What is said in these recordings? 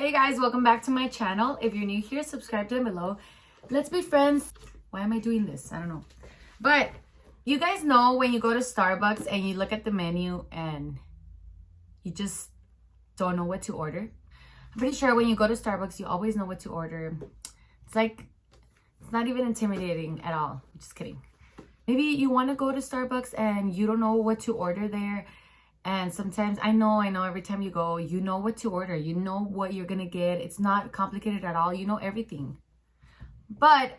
Hey guys, welcome back to my channel. If you're new here, subscribe down below. Let's be friends. Why am I doing this? I don't know. But you guys know when you go to Starbucks and you look at the menu and you just don't know what to order. I'm pretty sure when you go to Starbucks, you always know what to order. It's not even intimidating at all. I'm just kidding. Maybe you want to go to Starbucks and you don't know what to order there. And sometimes, I know, every time you go, you know what to order. You know what you're going to get. It's not complicated at all. You know everything. But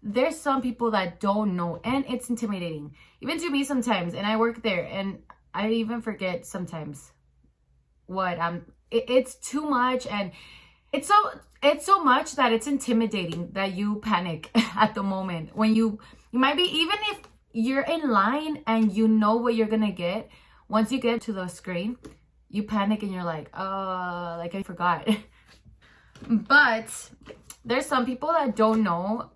there's some people that don't know, and it's intimidating. Even to me sometimes, and I work there, and I even forget sometimes what it's too much, and it's so much that it's intimidating that you panic at the moment. When you might be, even if you're in line and you know what you're going to get, once you get to the screen, you panic and you're like I forgot. But there's some people that don't know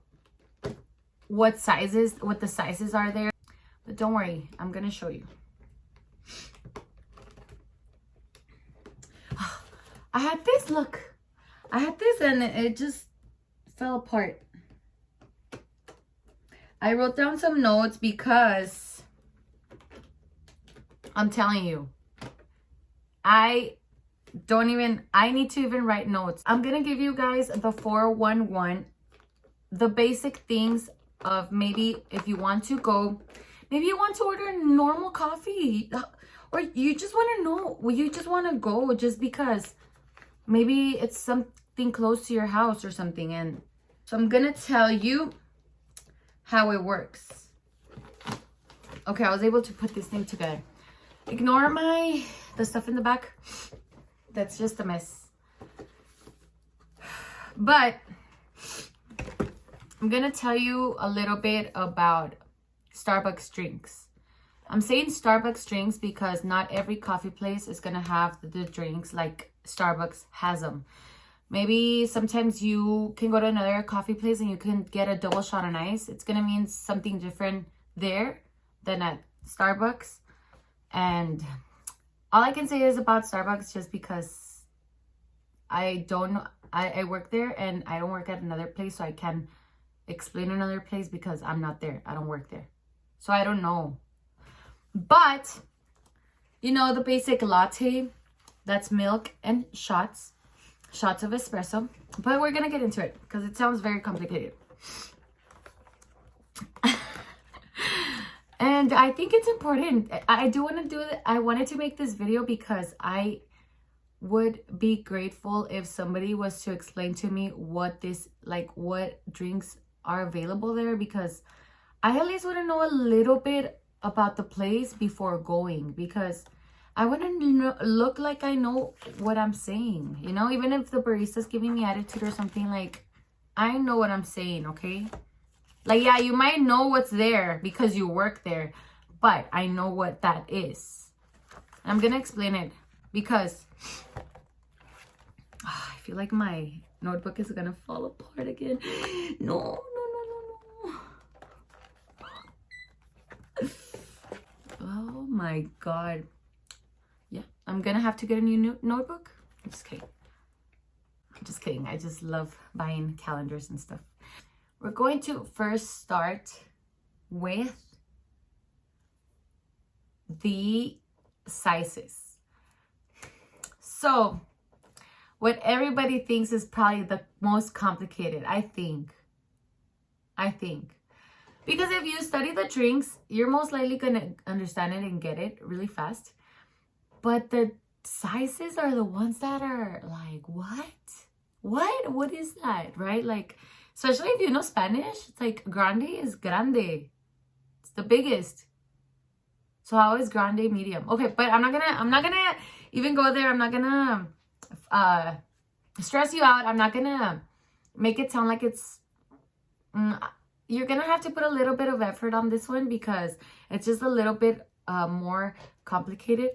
what the sizes are there. But don't worry, I'm gonna show you. I had this and it just fell apart. I wrote down some notes because I'm telling you, I need to even write notes. I'm going to give you guys the 411, the basic things of maybe if you want to go, maybe you want to order normal coffee, or you just want to know, well, you just want to go just because maybe it's something close to your house or something. And so I'm going to tell you how it works. Okay, I was able to put this thing together. Ignore the stuff in the back. That's just a mess. But I'm gonna tell you a little bit about Starbucks drinks. I'm saying Starbucks drinks because not every coffee place is gonna have the drinks like Starbucks has them. Maybe sometimes you can go to another coffee place and you can get a double shot on ice. It's gonna mean something different there than at Starbucks. And all I can say is about Starbucks, just because I don't know, I work there and I don't work at another place, so I can explain another place because I'm not there. I don't work there. So I don't know. But, you know, the basic latte, that's milk and shots of espresso. But we're going to get into it because it sounds very complicated. And I think it's important. I wanted to make this video because I would be grateful if somebody was to explain to me what drinks are available there, because I at least want to know a little bit about the place before going, because I want to look like I know what I'm saying, you know, even if the barista's giving me attitude or something, like, I know what I'm saying, okay? Like, yeah, you might know what's there because you work there, but I know what that is. I'm going to explain it because I feel like my notebook is going to fall apart again. No. Oh my God. Yeah, I'm going to have to get a new notebook. I'm just kidding. I just love buying calendars and stuff. We're going to first start with the sizes. So, what everybody thinks is probably the most complicated, I think. Because if you study the drinks, you're most likely going to understand it and get it really fast. But the sizes are the ones that are like, what? What is that, right? Like, especially if you know Spanish, it's like grande is grande. It's the biggest. So how is grande medium? Okay, but I'm not gonna even go there. I'm not gonna stress you out. I'm not gonna make it sound like it's you're gonna have to put a little bit of effort on this one because it's just a little bit more complicated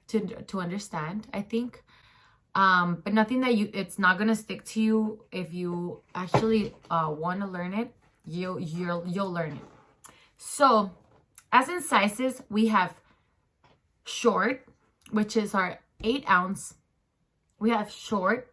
to understand, I think. But nothing that it's not gonna stick to you. If you actually want to learn it, you'll learn it. So, as in sizes, we have short, which is our 8 ounce. We have short,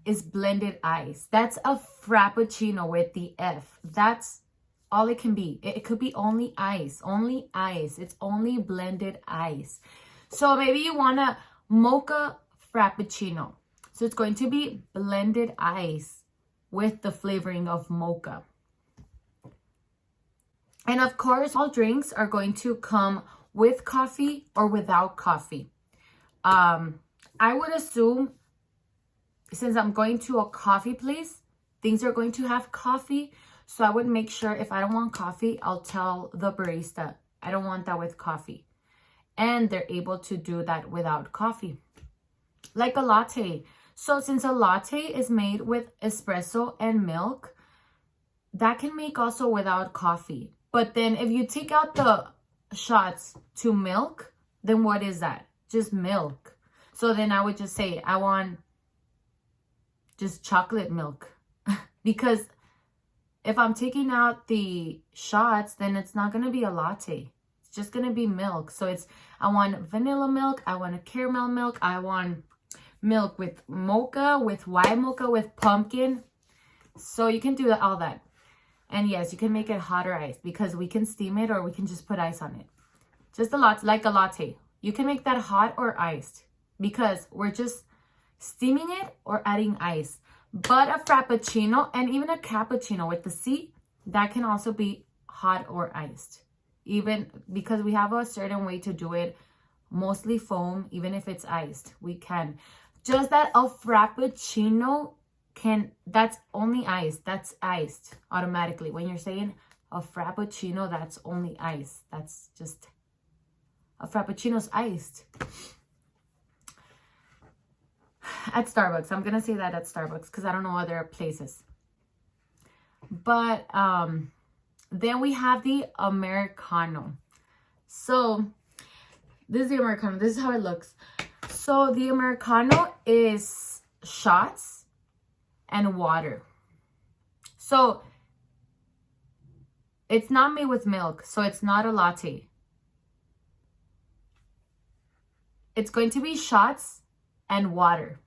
is blended ice. That's a Frappuccino with the F. That's all it can be. It could be only ice. Only ice. It's only blended ice. So maybe you want a Mocha Frappuccino. So it's going to be blended ice with the flavoring of mocha. And of course, all drinks are going to come with coffee or without coffee. I would assume, since I'm going to a coffee place, things are going to have coffee. So I would make sure if I don't want coffee, I'll tell the barista, I don't want that with coffee. And they're able to do that without coffee. Like a latte. So since a latte is made with espresso and milk, that can make also without coffee. But then if you take out the shots to milk, then what is that? Just milk. So then I would just say, I want just chocolate milk. Because if I'm taking out the shots, then it's not going to be a latte. It's just going to be milk. So I want vanilla milk. I want a caramel milk. I want milk with mocha, with white mocha, with pumpkin. So you can do all that. And yes, you can make it hot or iced because we can steam it or we can just put ice on it. Just a lot, like a latte. You can make that hot or iced because we're just steaming it or adding ice. But a Frappuccino and even a Cappuccino with the C, that can also be hot or iced. Even because we have a certain way to do it, mostly foam, even if it's iced, we can. Just that a Frappuccino that's only iced. That's iced automatically. When you're saying a Frappuccino, that's only ice. That's just a Frappuccino's iced. At Starbucks. I'm going to say that at Starbucks because I don't know other places. But then we have the Americano. So this is the Americano. This is how it looks. So the Americano is shots and water. So it's not made with milk, so it's not a latte. It's going to be shots and water.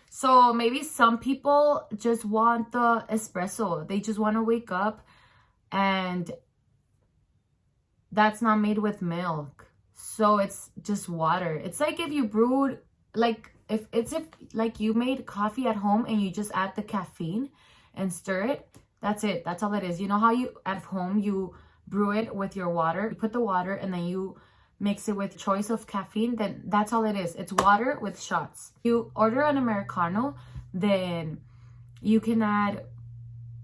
So maybe some people just want the espresso. They just want to wake up and that's not made with milk. So it's just water. It's like if you brewed, like if you made coffee at home and you just add the caffeine and stir it, that's it. That's all it is. You know how you at home you brew it with your water, you put the water and then you mix it with choice of caffeine, then that's all it is. It's water with shots. You order an Americano, then you can add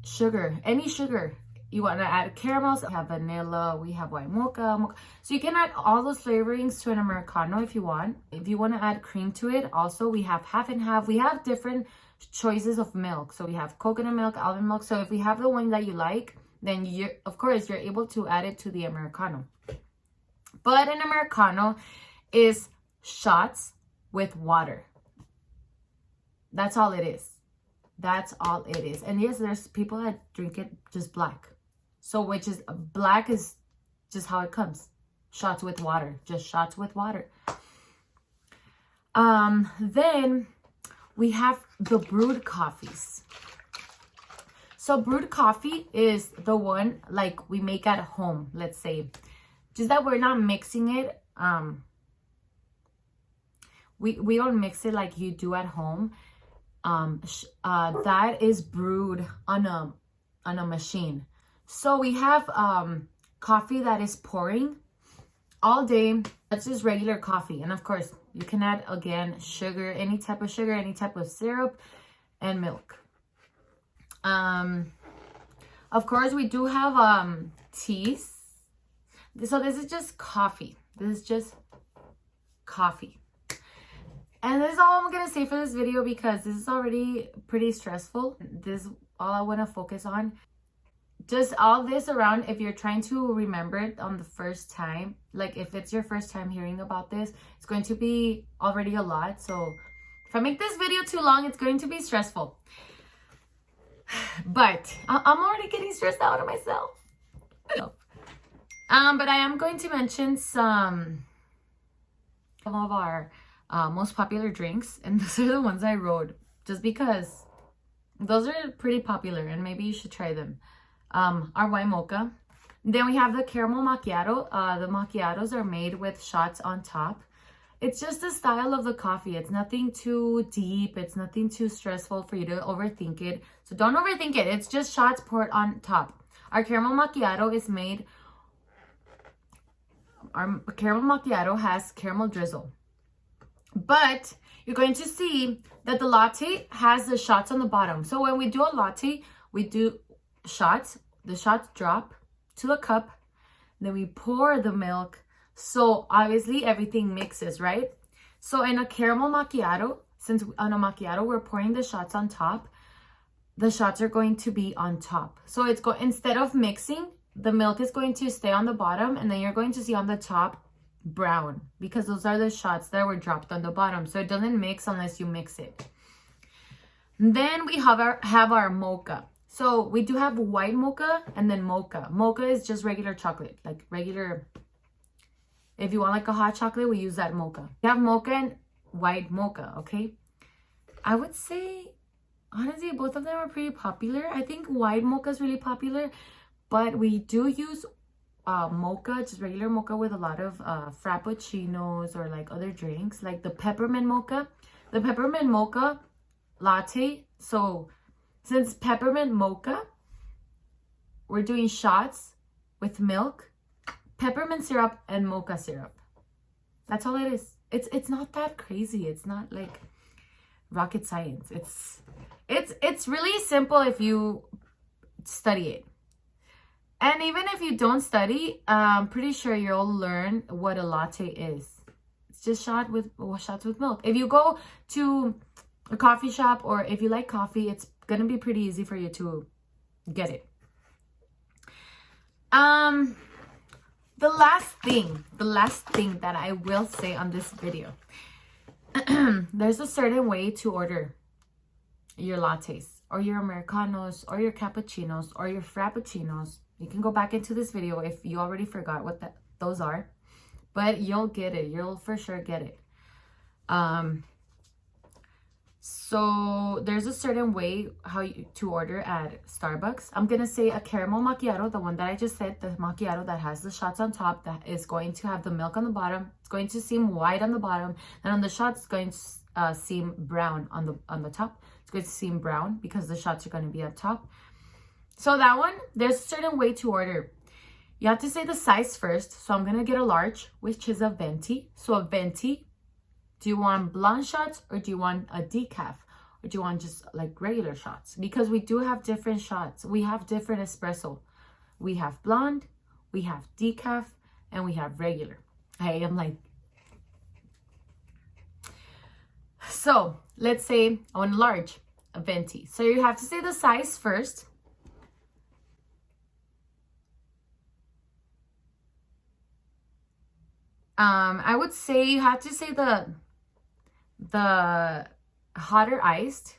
sugar, any sugar. You want to add caramels, we have vanilla, we have white mocha. So you can add all those flavorings to an Americano if you want. If you want to add cream to it, also we have half and half. We have different choices of milk. So we have coconut milk, almond milk. So if we have the one that you like, then of course you're able to add it to the Americano. But an Americano is shots with water. That's all it is. That's all it is. And yes, there's people that drink it just black. So which is black is just how it comes. Shots with water. Just shots with water. Then we have the brewed coffees. So brewed coffee is the one like we make at home, let's say. Just that we're not mixing it. We don't mix it like you do at home. That is brewed on a machine. So we have coffee that is pouring all day. That's just regular coffee. And of course, you can add, again, sugar, any type of sugar, any type of syrup, and milk. Of course, we do have teas. So this is just coffee. This is just coffee. And this is all I'm going to say for this video because this is already pretty stressful. This is all I want to focus on. Just all this around, if you're trying to remember it on the first time, like if it's your first time hearing about this, it's going to be already a lot. So if I make this video too long, it's going to be stressful. But I'm already getting stressed out of myself. But I am going to mention some of our most popular drinks, and those are the ones I wrote just because Those are pretty popular, and maybe you should try them. Our white mocha. Then we have the caramel macchiato. The macchiatos are made with shots on top. It's just the style of the coffee. It's nothing too deep. It's nothing too stressful for you to overthink it. So don't overthink it. It's just shots poured on top. Our caramel macchiato is made... Our caramel macchiato has caramel drizzle. But you're going to see that the latte has the shots on the bottom. So when we do a latte, we do shots. The shots drop to the cup. Then we pour the milk. So obviously everything mixes, right? So in a caramel macchiato, since on a macchiato we're pouring the shots on top, the shots are going to be on top. So it's instead of mixing, the milk is going to stay on the bottom, and then you're going to see on the top brown, because those are the shots that were dropped on the bottom. So it doesn't mix unless you mix it. Then we have our mocha. So we do have white mocha and then mocha. Mocha is just regular chocolate, like regular. If you want like a hot chocolate, we use that mocha. We have mocha and white mocha, okay? I would say, honestly, both of them are pretty popular. I think white mocha is really popular, but we do use mocha, just regular mocha, with a lot of frappuccinos or like other drinks, like the peppermint mocha. The peppermint mocha latte. So since peppermint mocha, we're doing shots with milk, peppermint syrup, and mocha syrup. That's all it is. It's not that crazy. It's not like rocket science. It's really simple if you study it. And even if you don't study, I'm pretty sure you'll learn what a latte is. It's just shots with milk. If you go to a coffee shop, or if you like coffee, it's gonna be pretty easy for you to get it. The last thing that I will say on this video, there's a certain way to order your lattes or your Americanos or your cappuccinos or your Frappuccinos. You can go back into this video if you already forgot what those are, but you'll get it. You'll for sure get it. So there's a certain way to order at Starbucks. I'm going to say a caramel macchiato, the one that I just said, the macchiato that has the shots on top, that is going to have the milk on the bottom. It's going to seem white on the bottom, and on the shots it's going to seem brown on the top. It's going to seem brown because the shots are going to be on top. So that one, there's a certain way to order. You have to say the size first. So I'm going to get a large, which is a venti. So a venti, do you want blonde shots or do you want a decaf? Or do you want just like regular shots? Because we do have different shots. We have different espresso. We have blonde, we have decaf, and we have regular. I am like... So let's say I want a large, a venti. So you have to say the size first. I would say you have to say the hotter iced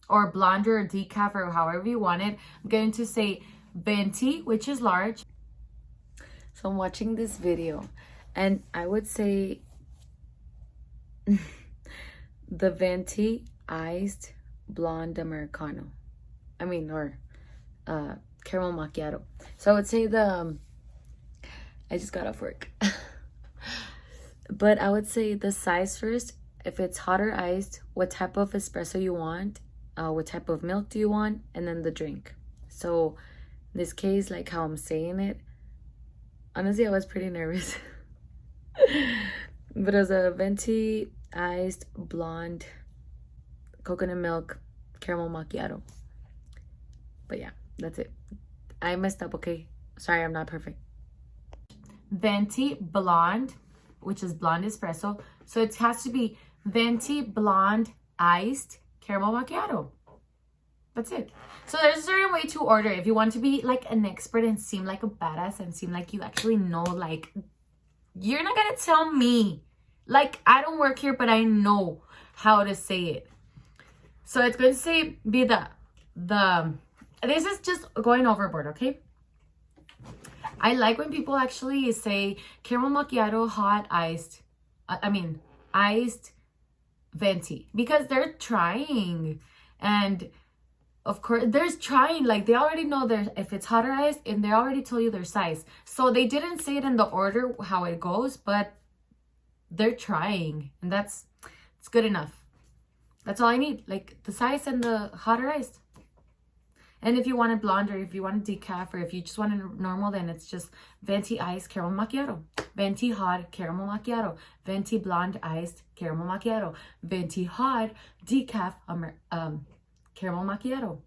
or blonde or decaf or however you want it. I'm going to say venti, which is large. So I'm watching this video and I would say the venti iced blonde Americano. Or caramel macchiato. So I would say I just got off work. But I would say the size first. If it's hot or iced, what type of espresso you want, what type of milk do you want, and then the drink. So in this case, like how I'm saying it, honestly, I was pretty nervous. But it was a venti iced blonde coconut milk caramel macchiato. But yeah, that's it. I messed up, okay? Sorry, I'm not perfect. Venti blonde, which is blonde espresso. So it has to be venti blonde iced caramel macchiato. That's it. So there's a certain way to order. If you want to be like an expert and seem like a badass and seem like you actually know, like, you're not gonna tell me, like, I don't work here, but I know how to say it. So it's going to say be the this is just going overboard, okay? I like when people actually say caramel macchiato hot iced, iced venti, because they're trying. And of course, there's trying, like they already know their, if it's hot or iced, and they already told you their size. So they didn't say it in the order how it goes, but they're trying, and it's good enough. That's all I need, like the size and the hot or iced. And if you want it blonde, or if you want it decaf, or if you just want it normal, then it's just venti iced caramel macchiato, venti hot caramel macchiato, venti blonde iced caramel macchiato, venti hot decaf caramel macchiato.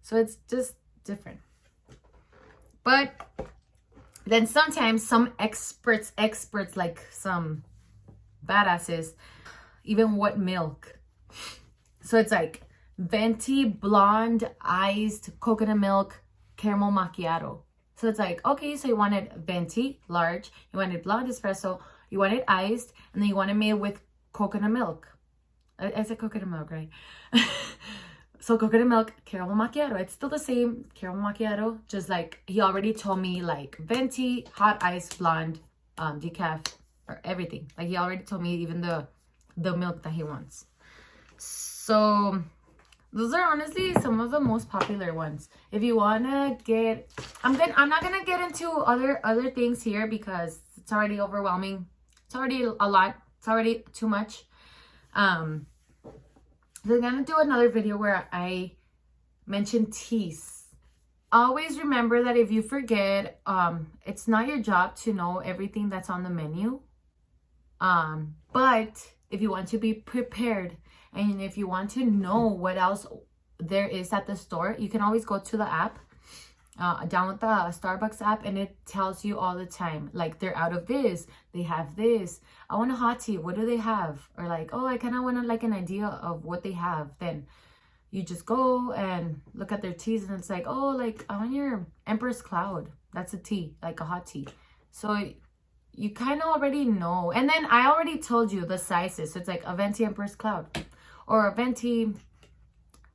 So it's just different. But then sometimes some experts like some badasses, even what milk. So it's like venti blonde iced coconut milk caramel macchiato. So it's like, okay, so you wanted venti large, you wanted blonde espresso, you wanted iced, and then you want it made with coconut milk. I said coconut milk, right? So coconut milk caramel macchiato. It's still the same caramel macchiato, just like he already told me, like venti hot iced blonde decaf, or everything. Like he already told me even the milk that he wants. So those are honestly some of the most popular ones. If you wanna get, I'm not gonna get into other things here because it's already overwhelming. It's already a lot. It's already too much. So I'm gonna do another video where I mention teas. Always remember that if you forget, it's not your job to know everything that's on the menu. But if you want to be prepared, and if you want to know what else there is at the store, you can always go to the app, download the Starbucks app, and it tells you all the time, like they're out of this, they have this, I want a hot tea, what do they have? Or like, oh, I kind of want like an idea of what they have. Then you just go and look at their teas, and it's like, oh, like I want your Empress Cloud, that's a tea, like a hot tea. So you kind of already know. And then I already told you the sizes. So it's like a venti Empress Cloud or a venti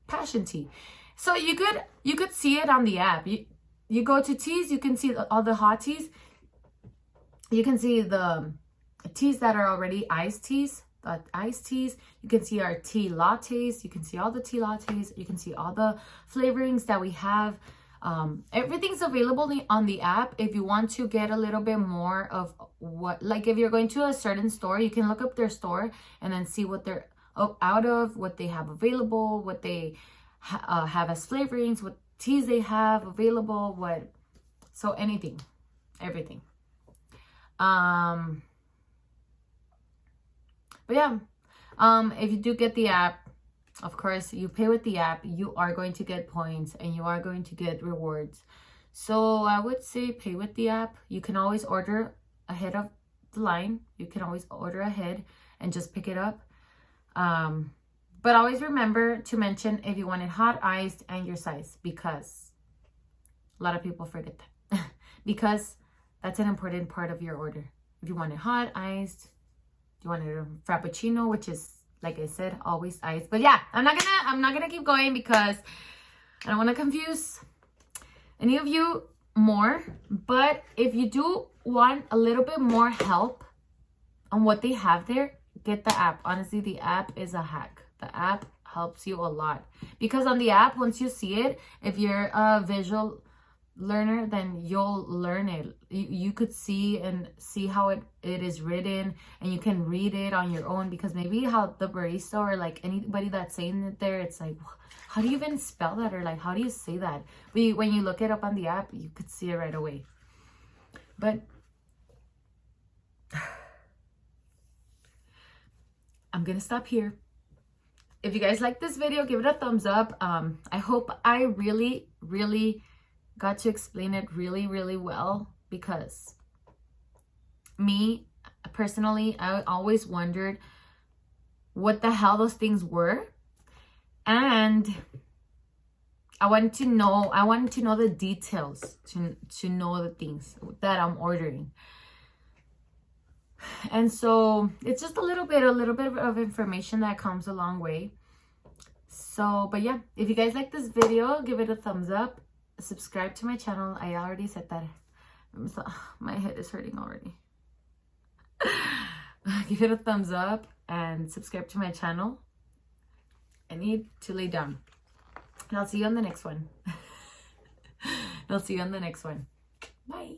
passion tea. So you could see it on the app. You go to teas, you can see all the hot teas. You can see the teas that are already iced teas, the iced teas. You can see our tea lattes. You can see all the tea lattes. You can see all the flavorings that we have. Everything's available on the app. If you want to get a little bit more of what, like if you're going to a certain store, you can look up their store and then see what they're out of, what they have available, what they have as flavorings, what teas they have available, so anything, everything. But yeah, if you do get the app, of course, you pay with the app, you are going to get points and you are going to get rewards. So I would say pay with the app. You can always order ahead of the line. You can always order ahead and just pick it up. But always remember to mention if you want it hot, iced, and your size, because a lot of people forget that. Because that's an important part of your order. If you want it hot, iced, you want it a Frappuccino, which is, like I said, always iced. But yeah, I'm not gonna keep going because I don't want to confuse any of you more. But if you do want a little bit more help on what they have there, get the app. Honestly, the app is a hack. The app helps you a lot, because on the app, once you see it, if you're a visual learner, then you'll learn it. You could see how it is written, and you can read it on your own, because maybe how the barista or like anybody that's saying it there, it's like, how do you even spell that, or like how do you say that? But when you look it up on the app, you could see it right away. But I'm gonna stop here. If you guys like this video, give it a thumbs up. I hope I really got to explain it really well, because me personally, I always wondered what the hell those things were, and I wanted to know the details to know the things that I'm ordering. And so it's just a little bit of information that comes a long way. So, but yeah, if you guys like this video, give it a thumbs up. Subscribe to my channel. I already said that. My head is hurting already. Give it a thumbs up and subscribe to my channel. I need to lay down. And I'll see you on the next one. I'll see you on the next one. Bye.